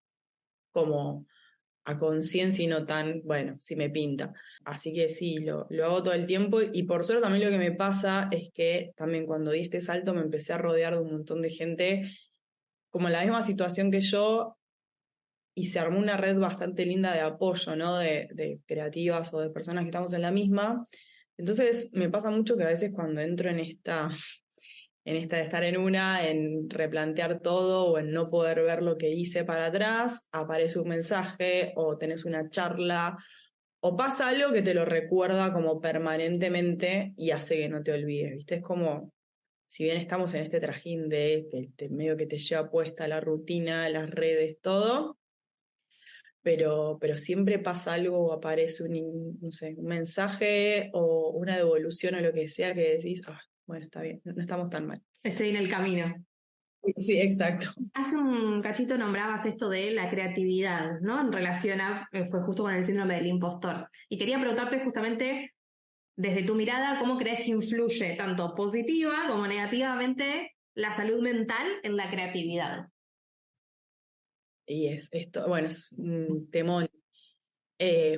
como a conciencia y no tan, bueno, si me pinta. Así que sí, lo hago todo el tiempo y por suerte también lo que me pasa es que también cuando di este salto me empecé a rodear de un montón de gente como en la misma situación que yo y se armó una red bastante linda de apoyo, ¿no? De creativas o de personas que estamos en la misma. Entonces me pasa mucho que a veces cuando entro en esta de estar en replantear todo o en no poder ver lo que hice para atrás, aparece un mensaje o tenés una charla o pasa algo que te lo recuerda como permanentemente y hace que no te olvides, ¿viste? Es como, si bien estamos en este trajín de que medio que te lleva puesta la rutina, las redes, todo, pero siempre pasa algo o aparece no sé, un mensaje o una devolución o lo que sea que decís, ah, bueno, está bien, no estamos tan mal. Estoy en el camino. Sí, exacto. Hace un cachito nombrabas esto de la creatividad, ¿no? En relación fue justo con el síndrome del impostor. Y quería preguntarte justamente, desde tu mirada, ¿cómo crees que influye tanto positiva como negativamente la salud mental en la creatividad? Y esto, bueno, es un temón.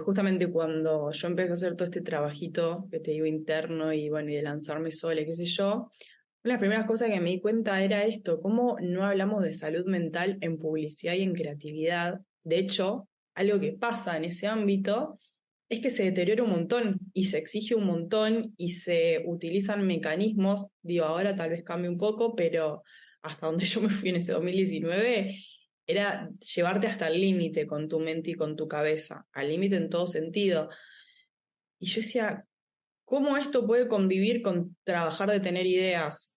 Justamente cuando yo empecé a hacer todo este trabajito que te digo interno y bueno, y de lanzarme sola, qué sé yo, una de las primeras cosas que me di cuenta era esto, cómo no hablamos de salud mental en publicidad y en creatividad. De hecho, algo que pasa en ese ámbito es que se deteriora un montón y se exige un montón y se utilizan mecanismos, digo, ahora tal vez cambie un poco, pero hasta donde yo me fui en ese 2019 era llevarte hasta el límite con tu mente y con tu cabeza, al límite en todo sentido. Y yo decía, ¿cómo esto puede convivir con trabajar de tener ideas?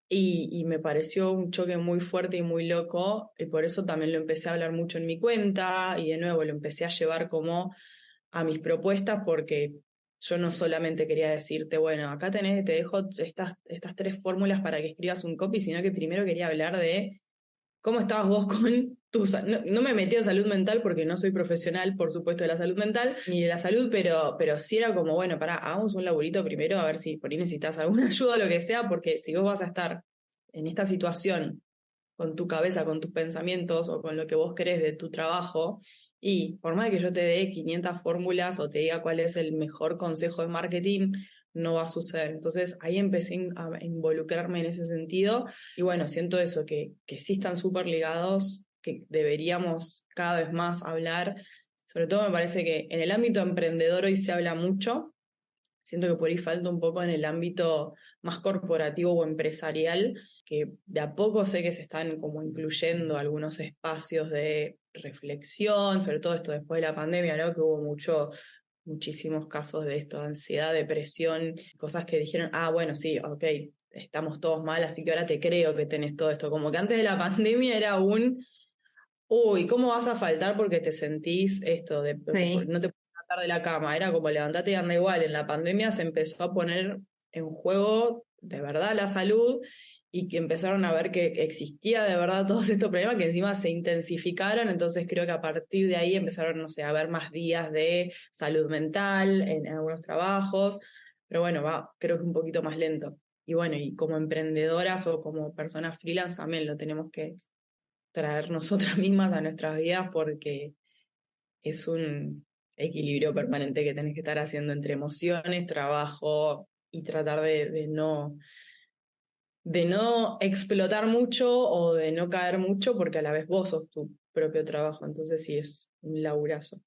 Y me pareció un choque muy fuerte y muy loco, y por eso también lo empecé a hablar mucho en mi cuenta, y de nuevo lo empecé a llevar como a mis propuestas, porque yo no solamente quería decirte, bueno, acá tenés, te dejo estas 3 fórmulas para que escribas un copy, sino que primero quería hablar de cómo estabas vos con no me metí en salud mental porque no soy profesional, por supuesto, de la salud mental, ni de la salud, pero sí era como, bueno, pará, hagamos un laburito primero a ver si por ahí necesitas alguna ayuda o lo que sea, porque si vos vas a estar en esta situación con tu cabeza, con tus pensamientos o con lo que vos querés de tu trabajo, y por más que yo te dé 500 fórmulas o te diga cuál es el mejor consejo de marketing, no va a suceder. Entonces ahí empecé a involucrarme en ese sentido y bueno, siento eso, que sí están súper ligados, que deberíamos cada vez más hablar. Sobre todo me parece que en el ámbito emprendedor hoy se habla mucho. Siento que por ahí falta un poco en el ámbito más corporativo o empresarial, que de a poco sé que se están como incluyendo algunos espacios de reflexión, sobre todo esto después de la pandemia, ¿no? Que hubo muchísimos casos de esto, de ansiedad, depresión, cosas que dijeron, ah, bueno, sí, ok, estamos todos mal, así que ahora te creo que tenés todo esto. Como que antes de la pandemia era uy, ¿cómo vas a faltar porque te sentís esto, Sí. no te puedes levantar de la cama? Era como levantate y anda igual. En la pandemia se empezó a poner en juego de verdad la salud y que empezaron a ver que existía de verdad todos estos problemas que encima se intensificaron. Entonces creo que a partir de ahí empezaron, no sé, a haber más días de salud mental en algunos trabajos. Pero bueno, va, creo que un poquito más lento. Y bueno, y como emprendedoras o como personas freelance también lo tenemos que traer nosotras mismas a nuestras vidas porque es un equilibrio permanente que tenés que estar haciendo entre emociones, trabajo y tratar de no explotar mucho o de no caer mucho porque a la vez vos sos tu propio trabajo, entonces sí es un laburazo.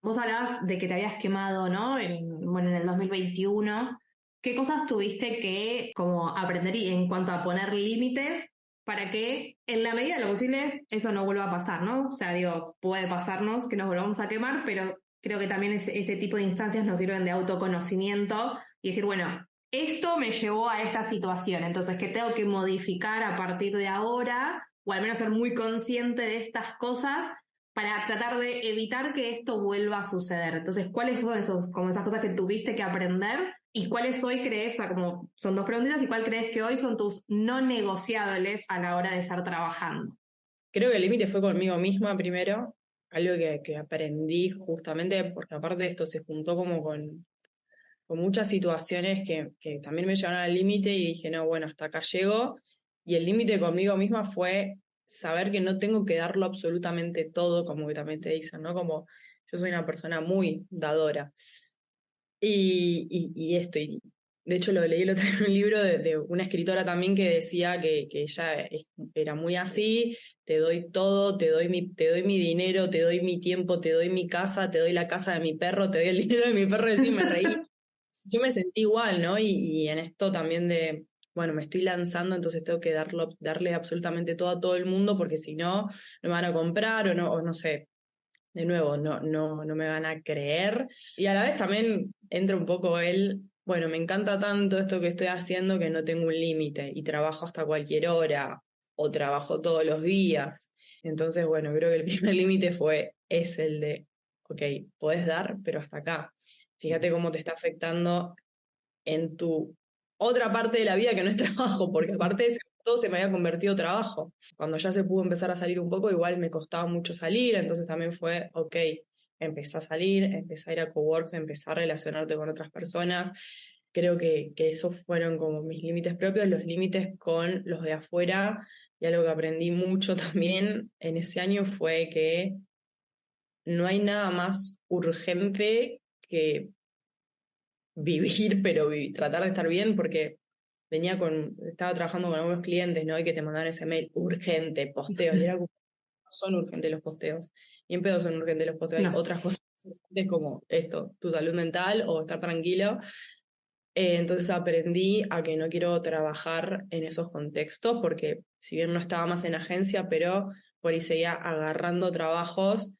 Vos hablabas de que te habías quemado, ¿no? Bueno, en el 2021. ¿Qué cosas tuviste que como aprender en cuanto a poner límites para que en la medida de lo posible eso no vuelva a pasar, ¿no? O sea, digo, puede pasarnos que nos volvamos a quemar, pero creo que también ese tipo de instancias nos sirven de autoconocimiento y decir, bueno, esto me llevó a esta situación, entonces, ¿qué tengo que modificar a partir de ahora? O al menos ser muy consciente de estas cosas para tratar de evitar que esto vuelva a suceder. Entonces, ¿cuáles son como esas cosas que tuviste que aprender y cuáles hoy crees, o sea, como son 2 preguntitas, y cuál crees que hoy son tus no negociables a la hora de estar trabajando? Creo que el límite fue conmigo misma primero, algo que aprendí justamente porque aparte de esto se juntó como con muchas situaciones que también me llevaron al límite y dije, no, bueno, hasta acá llego. Y el límite conmigo misma fue saber que no tengo que darlo absolutamente todo, como que también te dicen, ¿no? Como yo soy una persona muy dadora. Y esto, y de hecho lo leí el otro día en un libro de una escritora también que decía que ella era muy así, te doy todo, te doy mi dinero, te doy mi tiempo, te doy mi casa, te doy la casa de mi perro, te doy el dinero de mi perro, y así me reí. Yo me sentí igual, ¿no? Y en esto también de, bueno, me estoy lanzando, entonces tengo que darle absolutamente todo a todo el mundo, porque si no, no me van a comprar o no sé. De nuevo, no me van a creer. Y a la vez también entra un poco bueno, me encanta tanto esto que estoy haciendo que no tengo un límite y trabajo hasta cualquier hora o trabajo todos los días. Entonces, bueno, creo que el primer límite es el de, ok, podés dar, pero hasta acá. Fíjate cómo te está afectando en tu otra parte de la vida que no es trabajo, porque aparte de todo se me había convertido en trabajo. Cuando ya se pudo empezar a salir un poco, igual me costaba mucho salir, entonces también fue, ok, empecé a salir, empecé a ir a coworks, empecé a relacionarte con otras personas. Creo que esos fueron como mis límites propios, los límites con los de afuera, y algo que aprendí mucho también en ese año fue que no hay nada más urgente que vivir, pero tratar de estar bien, porque estaba trabajando con algunos clientes, ¿no? Y que te mandaban ese mail urgente, posteo, y era como, no son urgentes los posteos, y en pedo son urgentes los posteos, hay No. otras cosas urgentes como esto, tu salud mental o estar tranquilo. Entonces aprendí a que no quiero trabajar en esos contextos, porque si bien no estaba más en agencia, pero por ahí seguía agarrando trabajos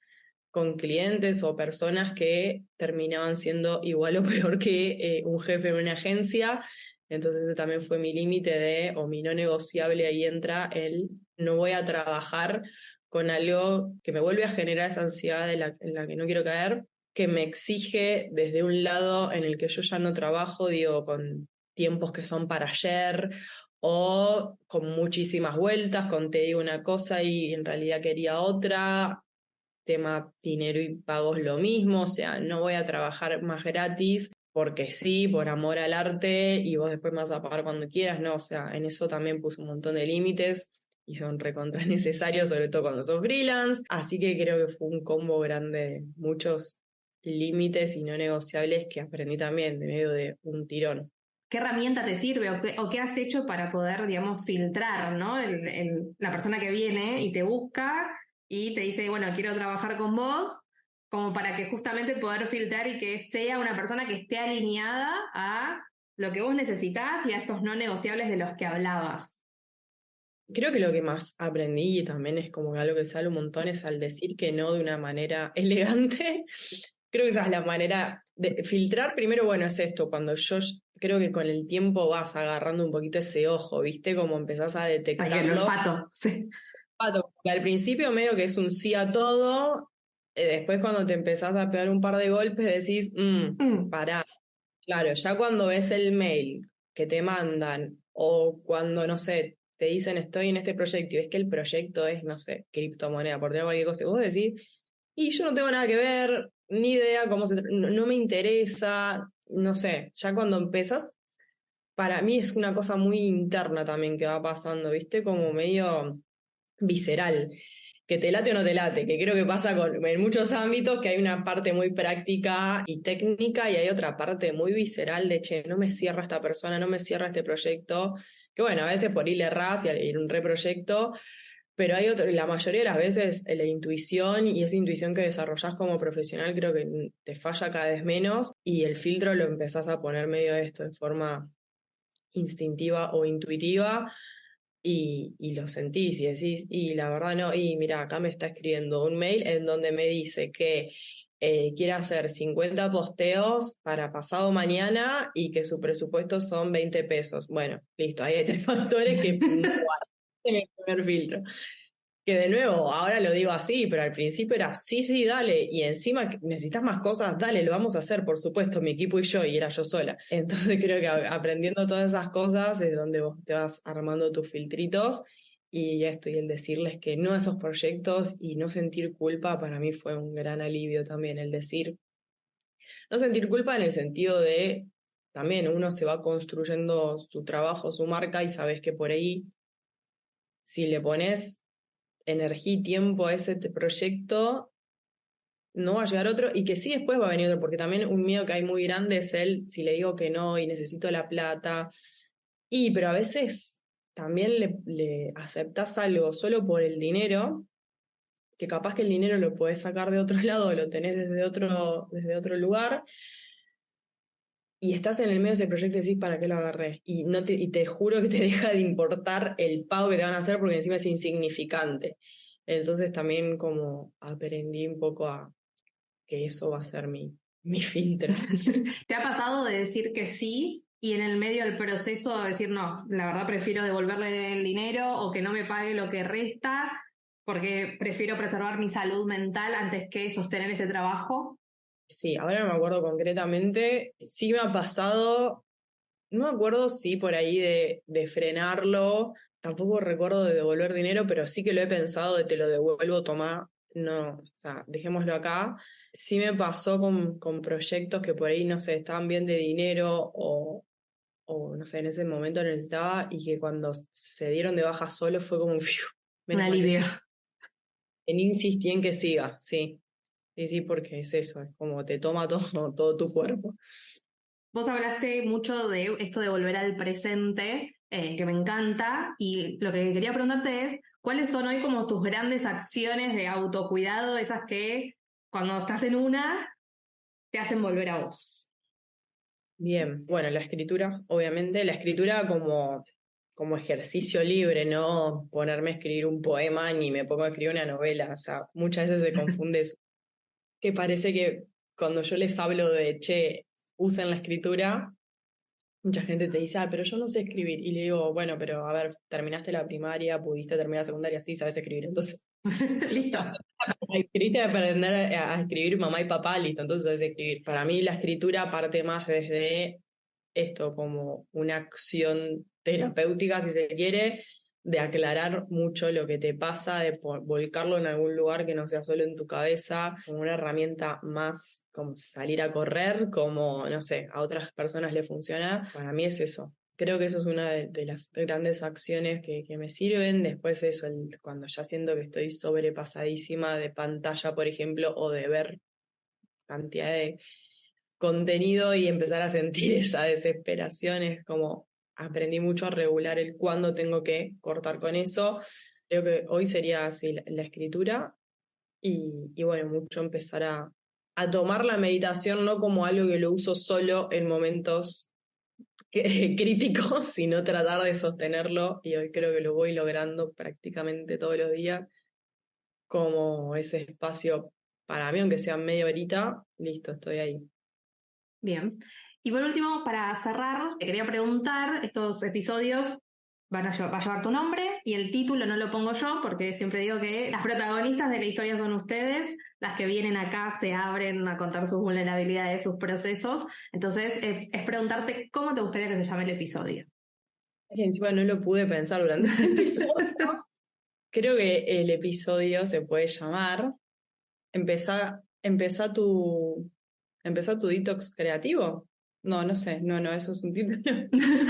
con clientes o personas que terminaban siendo igual o peor que un jefe en una agencia. Entonces ese también fue mi límite o mi no negociable, ahí entra el no voy a trabajar con algo que me vuelve a generar esa ansiedad en la que no quiero caer, que me exige desde un lado en el que yo ya no trabajo, digo, con tiempos que son para ayer, o con muchísimas vueltas, con te digo una cosa y en realidad quería otra, tema dinero y pagos lo mismo, o sea, no voy a trabajar más gratis porque sí, por amor al arte, y vos después me vas a pagar cuando quieras, no, o sea, en eso también puse un montón de límites y son recontra necesarios, sobre todo cuando sos freelance, así que creo que fue un combo grande, muchos límites y no negociables que aprendí también de medio de un tirón. ¿Qué herramienta te sirve o qué has hecho para poder, digamos, filtrar, ¿no? La persona que viene y te busca y te dice, bueno, quiero trabajar con vos, como para que justamente poder filtrar y que sea una persona que esté alineada a lo que vos necesitás y a estos no negociables de los que hablabas. Creo que lo que más aprendí y también es como algo que sale un montón es al decir que no de una manera elegante. Creo que esa es la manera de filtrar. Primero, bueno, es esto, cuando creo que con el tiempo vas agarrando un poquito ese ojo, ¿viste? Como empezás a Ay, el detectarlo. olfato, sí. Que al principio medio que es un sí a todo, después cuando te empezás a pegar un par de golpes decís, Mm. pará. Claro, ya cuando ves el mail que te mandan o cuando, no sé, te dicen estoy en este proyecto y ves que el proyecto es, no sé, criptomoneda, por tener cualquier cosa, y vos decís, y yo no tengo nada que ver, ni idea no me interesa, no sé, ya cuando empezás, para mí es una cosa muy interna también que va pasando, ¿viste? Como medio visceral, que te late o no te late, que creo que pasa en muchos ámbitos, que hay una parte muy práctica y técnica y hay otra parte muy visceral de, che, no me cierra esta persona, no me cierra este proyecto, que bueno, a veces por ahí le errás y hay un reproyecto, pero hay la mayoría de las veces la intuición y esa intuición que desarrollás como profesional creo que te falla cada vez menos y el filtro lo empezás a poner medio de esto de forma instintiva o intuitiva y lo sentís y decís, y la verdad no, y mira, acá me está escribiendo un mail en donde me dice que quiere hacer 50 posteos para pasado mañana y que su presupuesto son 20 pesos. Bueno, listo, ahí hay tres factores que no hay que poner filtro. Que de nuevo, ahora lo digo así, pero al principio era sí, sí, dale, y encima necesitas más cosas, dale, lo vamos a hacer, por supuesto, mi equipo y yo, y era yo sola. Entonces creo que aprendiendo todas esas cosas es donde vos te vas armando tus filtritos y esto, y el decirles que no a esos proyectos y no sentir culpa para mí fue un gran alivio también, el decir, no sentir culpa en el sentido de también uno se va construyendo su trabajo, su marca y sabes que por ahí, si le pones energía y tiempo a ese proyecto, no va a llegar otro, y que sí después va a venir otro, porque también un miedo que hay muy grande es si le digo que no y necesito la plata, pero a veces también le aceptás algo solo por el dinero, que capaz que el dinero lo podés sacar de otro lado, lo tenés desde otro lugar, y estás en el medio de ese proyecto y decís, ¿para qué lo agarré? Y te juro que te deja de importar el pago que te van a hacer porque encima es insignificante. Entonces también como aprendí un poco a que eso va a ser mi filtro. ¿Te ha pasado de decir que sí y en el medio del proceso decir no, la verdad prefiero devolverle el dinero o que no me pague lo que resta porque prefiero preservar mi salud mental antes que sostener este trabajo? Sí, ahora no me acuerdo concretamente. Sí me ha pasado, no me acuerdo si por ahí de frenarlo, tampoco recuerdo de devolver dinero, pero sí que lo he pensado de te lo devuelvo, tomá, no, o sea, dejémoslo acá. Sí me pasó con proyectos que por ahí, no sé, estaban bien de dinero o no sé, en ese momento necesitaba, y que cuando se dieron de baja solo fue como, ¡fiu! Un Menos mal que alivio. sí. Insistí en que siga, sí. Sí, porque es eso, es como te toma todo tu cuerpo. Vos hablaste mucho de esto de volver al presente, que me encanta, y lo que quería preguntarte es, ¿cuáles son hoy como tus grandes acciones de autocuidado, esas que cuando estás en una te hacen volver a vos? Bien, bueno, la escritura, obviamente, la escritura como ejercicio libre, no ponerme a escribir un poema ni me pongo a escribir una novela, o sea, muchas veces se confunde eso, que parece que cuando yo les hablo de, che, usen la escritura, mucha gente te dice, pero yo no sé escribir, y le digo, bueno, pero a ver, terminaste la primaria, pudiste terminar la secundaria, sí, sabes escribir, entonces... Listo. Escribiste a aprender a escribir mamá y papá, listo, entonces sabes escribir. Para mí la escritura parte más desde esto, como una acción terapéutica, si se quiere, de aclarar mucho lo que te pasa, de volcarlo en algún lugar que no sea solo en tu cabeza, como una herramienta más, como salir a correr, como, no sé, a otras personas le funciona. Para mí es eso. Creo que eso es una de las grandes acciones que me sirven. Después eso, cuando ya siento que estoy sobrepasadísima de pantalla, por ejemplo, o de ver cantidad de contenido y empezar a sentir esa desesperación, es como aprendí mucho a regular el cuándo tengo que cortar con eso. Creo que hoy sería así la escritura y bueno, mucho empezar a tomar la meditación no como algo que lo uso solo en momentos críticos, sino tratar de sostenerlo, y hoy creo que lo voy logrando prácticamente todos los días, como ese espacio para mí, aunque sea media horita, listo, estoy ahí. Bien. Y por último, para cerrar, te quería preguntar, estos episodios va a llevar tu nombre y el título no lo pongo yo porque siempre digo que las protagonistas de la historia son ustedes, las que vienen acá se abren a contar sus vulnerabilidades, sus procesos. Entonces, es preguntarte cómo te gustaría que se llame el episodio. Es que encima no lo pude pensar durante el episodio. Creo que el episodio se puede llamar Empezá tu detox creativo. No sé, no, eso es un título.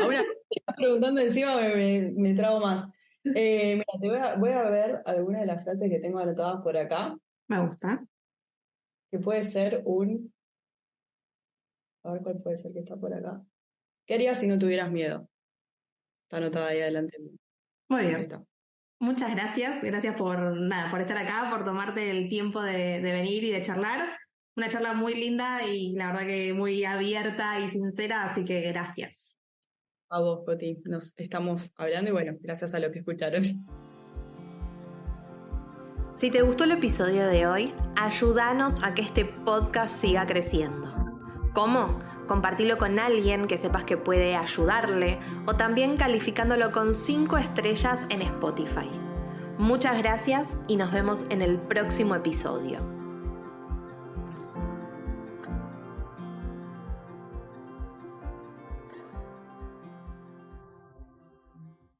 Ahora me estás preguntando encima, me trago más. Mira, voy a ver algunas de las frases que tengo anotadas por acá, Me gusta. que puede ser a ver cuál puede ser que está por acá. ¿Qué harías si no tuvieras miedo? Está anotada ahí adelante. Muy Ahí bien. está. Muchas gracias. Gracias por estar acá, por tomarte el tiempo de venir y de charlar. Una charla muy linda y la verdad que muy abierta y sincera, así que gracias. A vos, Coti, nos estamos hablando y bueno, gracias a lo que escucharon. Si te gustó el episodio de hoy, ayúdanos a que este podcast siga creciendo. ¿Cómo? Compartilo con alguien que sepas que puede ayudarle o también calificándolo con 5 estrellas en Spotify. Muchas gracias y nos vemos en el próximo episodio.